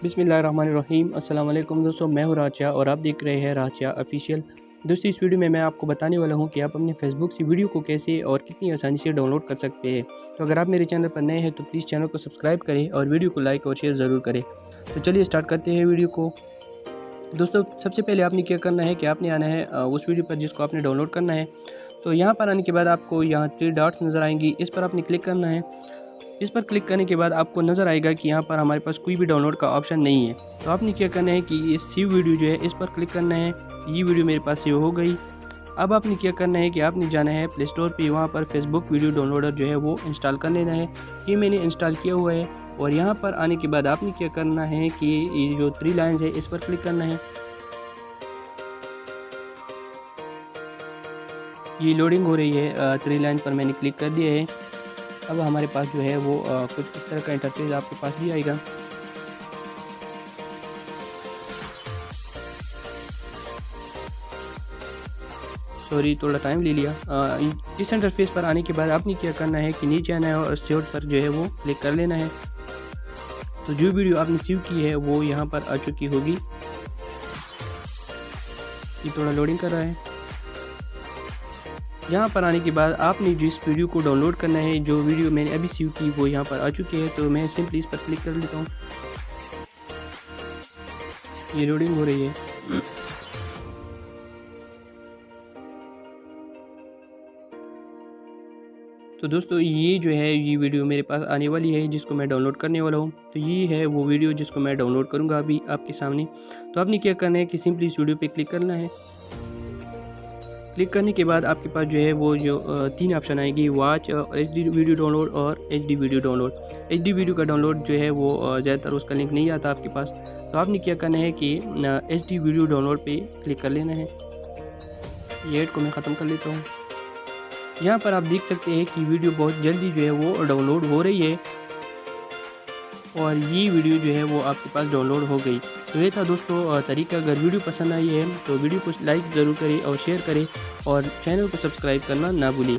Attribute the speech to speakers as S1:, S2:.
S1: बिस्मिल्लाहिर्रहमानिर्रहीम। अस्सलाम वालेकुम दोस्तों, मैं हूँ राचा और आप देख रहे हैं राचा ऑफिशियल। दोस्तों, इस वीडियो में मैं आपको बताने वाला हूँ कि आप अपने फेसबुक से वीडियो को कैसे और कितनी आसानी से डाउनलोड कर सकते हैं। तो अगर आप मेरे चैनल पर नए हैं तो प्लीज़ चैनल को सब्सक्राइब करें और वीडियो को लाइक और शेयर ज़रूर करें। तो चलिए स्टार्ट करते हैं वीडियो को। दोस्तों, सबसे पहले आपने क्या करना है कि आपने आना है उस वीडियो पर जिसको आपने डाउनलोड करना है। तो यहाँ पर आने के बाद आपको यहाँ 3 डॉट्स नज़र आएंगी, इस पर आपने क्लिक करना है। इस पर क्लिक करने के बाद आपको नज़र आएगा कि यहाँ पर हमारे पास कोई भी डाउनलोड का ऑप्शन नहीं है। तो आपने क्या करना है कि ये सेव वीडियो जो है इस पर क्लिक करना है। ये वीडियो मेरे पास सेव हो गई। अब आपने क्या करना है कि आपने जाना है प्ले स्टोर पे, वहाँ पर फेसबुक वीडियो डाउनलोडर जो है वो इंस्टॉल कर लेना है। ये मैंने इंस्टॉल किया हुआ है। और यहाँ पर आने के बाद आपने क्या करना है कि ये जो 3 लाइन्स है इस पर क्लिक करना है। ये लोडिंग हो रही है, 3 लाइन पर मैंने क्लिक कर दिया है। अब हमारे पास जो है वो कुछ इस तरह का इंटरफेस आपके पास भी आएगा। सॉरी, थोड़ा टाइम ले लिया। इस इंटरफेस पर आने के बाद आपने क्या करना है कि नीचे आना है और सेव पर जो है वो क्लिक कर लेना है। तो जो वीडियो आपने सेव की है वो यहाँ पर आ चुकी होगी। ये थोड़ा लोडिंग कर रहा है। यहाँ पर आने के बाद आपने जिस वीडियो को डाउनलोड करना है, जो वीडियो मैंने अभी सेव की वो यहाँ पर आ चुकी है। तो मैं सिंपली इस पर क्लिक कर लेता हूँ। ये लोडिंग हो रही है। तो दोस्तों, ये जो है ये वीडियो मेरे पास आने वाली है जिसको मैं डाउनलोड करने वाला हूँ। तो ये है वो वीडियो जिसको मैं डाउनलोड करूँगा अभी आपके सामने। तो आपने क्या करना है कि सिंपली इस वीडियो पे क्लिक करना है। क्लिक करने के बाद आपके पास जो है वो जो 3 ऑप्शन आएगी, वॉच, HD वीडियो डाउनलोड और HD video download. HD video का डाउनलोड जो है वो ज़्यादातर उसका लिंक नहीं आता आपके पास। तो आपने क्या करना है कि HD वीडियो डाउनलोड पे क्लिक कर लेना है। ये ऐड को मैं ख़त्म कर लेता हूँ। यहाँ पर आप देख सकते हैं कि वीडियो बहुत जल्दी जो है वो डाउनलोड हो रही है और ये वीडियो जो है वो आपके पास डाउनलोड हो गई। तो ये था दोस्तों तरीका। अगर वीडियो पसंद आई है तो वीडियो को लाइक ज़रूर करें और शेयर करें और चैनल को सब्सक्राइब करना ना भूलें।